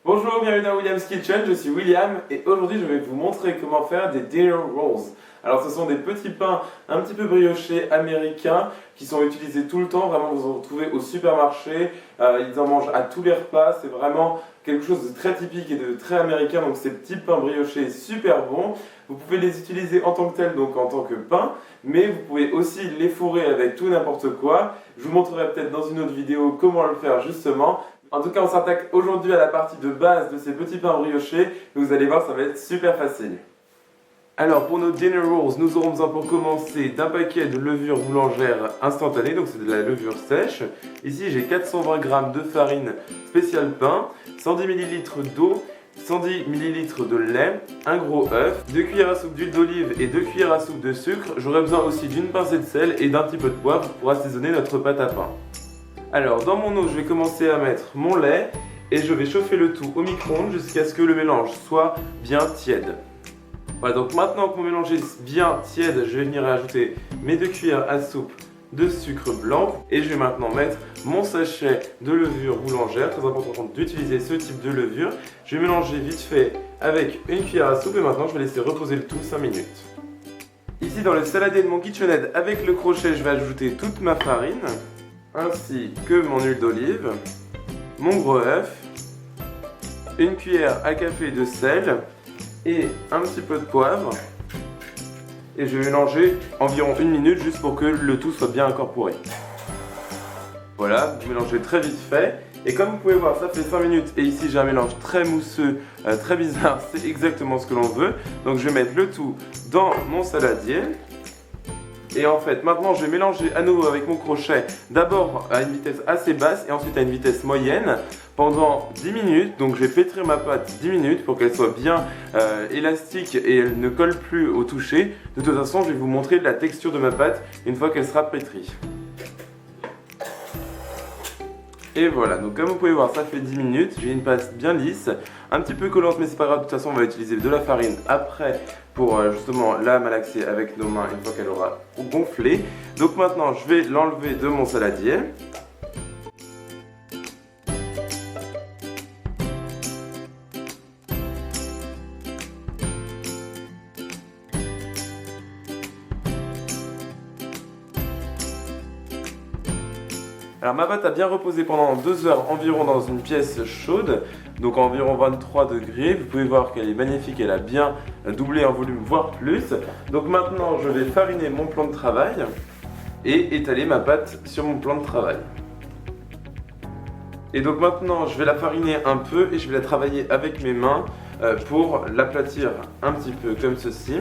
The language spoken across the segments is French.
Bonjour, bienvenue dans William's Kitchen, je suis William et aujourd'hui je vais vous montrer comment faire des dinner rolls. Alors ce sont des petits pains un petit peu briochés américains qui sont utilisés tout le temps, vraiment vous en retrouvez au supermarché, ils en mangent à tous les repas, c'est vraiment quelque chose de très typique et de très américain, donc ces petits pains briochés super bons. Vous pouvez les utiliser en tant que tels, donc en tant que pain, mais vous pouvez aussi les fourrer avec tout n'importe quoi. Je vous montrerai peut-être dans une autre vidéo comment le faire justement. En tout cas, on s'attaque aujourd'hui à la partie de base de ces petits pains briochés. Vous allez voir, ça va être super facile. Alors pour nos dinner rolls, nous aurons besoin pour commencer d'un paquet de levure boulangère instantanée, donc c'est de la levure sèche. Ici j'ai 420 g de farine spéciale pain, 110 ml d'eau, 110 ml de lait, un gros œuf, 2 cuillères à soupe d'huile d'olive et 2 cuillères à soupe de sucre. J'aurai besoin aussi d'une pincée de sel et d'un petit peu de poivre pour assaisonner notre pâte à pain. Alors dans mon eau, je vais commencer à mettre mon lait et je vais chauffer le tout au micro-ondes jusqu'à ce que le mélange soit bien tiède. Voilà, donc maintenant que mon mélange est bien tiède, je vais venir ajouter mes 2 cuillères à soupe de sucre blanc et je vais maintenant mettre mon sachet de levure boulangère. Très important d'utiliser ce type de levure. Je vais mélanger vite fait avec une cuillère à soupe et maintenant je vais laisser reposer le tout 5 minutes. Ici dans le saladier de mon KitchenAid avec le crochet, je vais ajouter toute ma farine ainsi que mon huile d'olive, mon gros œuf, une cuillère à café de sel et un petit peu de poivre. Et je vais mélanger environ 1 minute juste pour que le tout soit bien incorporé. Voilà, vous mélangez très vite fait. Et comme vous pouvez voir, ça fait 5 minutes et ici j'ai un mélange très mousseux, très bizarre, c'est exactement ce que l'on veut. Donc je vais mettre le tout dans mon saladier. Et en fait, maintenant je vais mélanger à nouveau avec mon crochet, d'abord à une vitesse assez basse et ensuite à une vitesse moyenne pendant 10 minutes. Donc je vais pétrir ma pâte 10 minutes pour qu'elle soit bien élastique et elle ne colle plus au toucher. De toute façon, je vais vous montrer la texture de ma pâte une fois qu'elle sera pétrie. Et voilà, donc comme vous pouvez voir, ça fait 10 minutes, j'ai une pâte bien lisse, un petit peu collante mais c'est pas grave, de toute façon on va utiliser de la farine après pour justement la malaxer avec nos mains une fois qu'elle aura gonflé. Donc maintenant je vais l'enlever de mon saladier. Alors ma pâte a bien reposé pendant 2 heures environ dans une pièce chaude, donc environ 23 degrés. Vous pouvez voir qu'elle est magnifique, elle a bien doublé en volume, voire plus. Donc maintenant je vais fariner mon plan de travail et étaler ma pâte sur mon plan de travail. Et donc maintenant je vais la fariner un peu et je vais la travailler avec mes mains pour l'aplatir un petit peu comme ceci.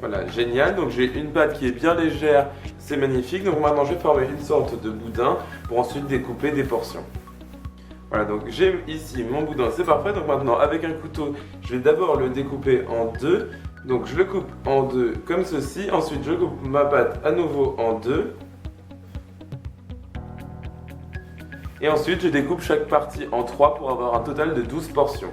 Voilà, génial, donc j'ai une pâte qui est bien légère, c'est magnifique. Donc maintenant je vais former une sorte de boudin pour ensuite découper des portions. Voilà, donc j'ai ici mon boudin, c'est parfait. Donc maintenant avec un couteau, je vais d'abord le découper en deux. Donc je le coupe en deux comme ceci, ensuite je coupe ma pâte à nouveau en deux. Et ensuite je découpe chaque partie en 3 pour avoir un total de 12 portions.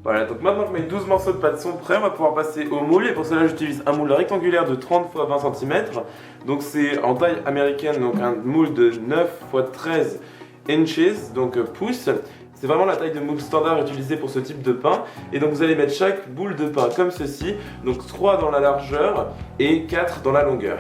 Voilà, donc maintenant que mes 12 morceaux de pâte sont prêts, on va pouvoir passer au moule. Et pour cela, j'utilise un moule rectangulaire de 30 x 20 cm. Donc c'est en taille américaine, donc un moule de 9 x 13 inches, donc pouces. C'est vraiment la taille de moule standard utilisée pour ce type de pain. Et donc vous allez mettre chaque boule de pain comme ceci. Donc 3 dans la largeur et 4 dans la longueur.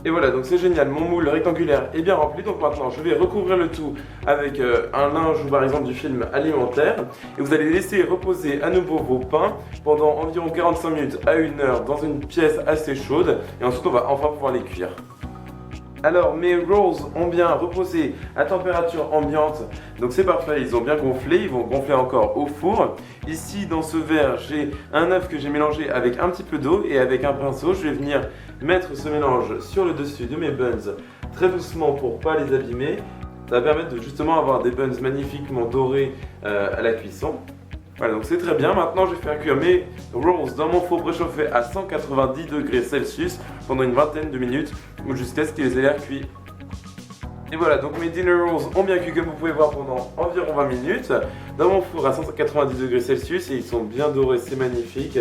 Et voilà, donc c'est génial, mon moule rectangulaire est bien rempli, donc maintenant je vais recouvrir le tout avec un linge ou par exemple du film alimentaire. Et vous allez laisser reposer à nouveau vos pains pendant environ 45 minutes à 1 heure dans une pièce assez chaude. Et ensuite on va enfin pouvoir les cuire. Alors mes rolls ont bien reposé à température ambiante, donc c'est parfait, ils ont bien gonflé, ils vont gonfler encore au four. Ici dans ce verre j'ai un œuf que j'ai mélangé avec un petit peu d'eau et avec un pinceau je vais venir mettre ce mélange sur le dessus de mes buns très doucement pour pas les abîmer. Ça va permettre de justement avoir des buns magnifiquement dorés à la cuisson. Voilà, donc c'est très bien. Maintenant, je vais faire cuire mes rolls dans mon four préchauffé à 190 degrés Celsius pendant une vingtaine de minutes ou jusqu'à ce qu'ils aient l'air cuits. Et voilà, donc mes dinner rolls ont bien cuit comme vous pouvez voir pendant environ 20 minutes dans mon four à 190 degrés Celsius et ils sont bien dorés, c'est magnifique.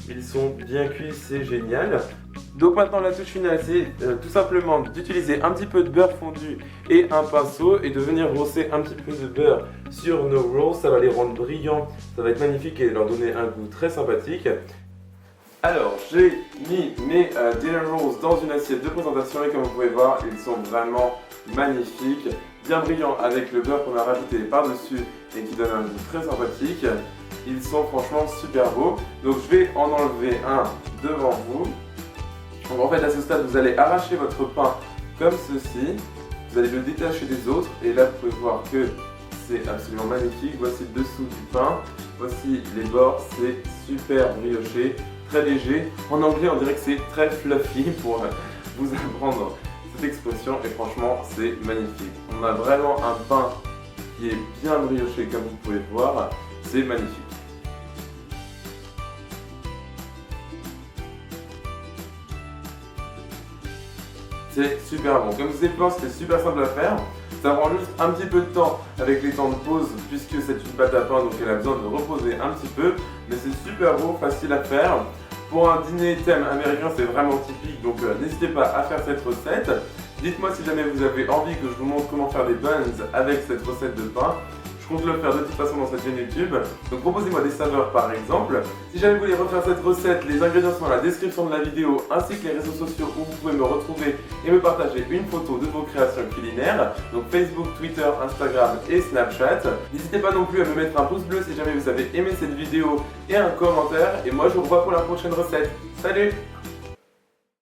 Ils sont bien cuits, c'est génial. Donc maintenant la touche finale c'est tout simplement d'utiliser un petit peu de beurre fondu et un pinceau et de venir brosser un petit peu de beurre sur nos rolls. Ça va les rendre brillants, ça va être magnifique et leur donner un goût très sympathique. Alors, j'ai mis mes dinner rolls dans une assiette de présentation et comme vous pouvez voir, ils sont vraiment magnifiques, bien brillants avec le beurre qu'on a rajouté par-dessus et qui donne un goût très sympathique. Ils sont franchement super beaux. Donc je vais en enlever un devant vous. Donc en fait à ce stade, vous allez arracher votre pain comme ceci. Vous allez le détacher des autres et là vous pouvez voir que c'est absolument magnifique. Voici le dessous du pain, voici les bords, c'est super brioché. Très léger. En anglais, on dirait que c'est très fluffy pour vous apprendre cette expression et franchement, c'est magnifique. On a vraiment un pain qui est bien brioché comme vous pouvez le voir. C'est magnifique. C'est super bon. Comme vous avez pu voir, c'était super simple à faire. Ça prend juste un petit peu de temps avec les temps de pause puisque c'est une pâte à pain donc elle a besoin de reposer un petit peu. Mais c'est super beau, facile à faire. Pour un dîner thème américain, c'est vraiment typique, donc n'hésitez pas à faire cette recette. Dites-moi si jamais vous avez envie que je vous montre comment faire des buns avec cette recette de pain. Je compte le faire de toute façon dans cette chaîne YouTube. Donc proposez-moi des saveurs par exemple. Si jamais vous voulez refaire cette recette, les ingrédients sont dans la description de la vidéo ainsi que les réseaux sociaux où vous pouvez me retrouver et me partager une photo de vos créations culinaires. Donc Facebook, Twitter, Instagram et Snapchat. N'hésitez pas non plus à me mettre un pouce bleu si jamais vous avez aimé cette vidéo et un commentaire. Et moi je vous revois pour la prochaine recette. Salut!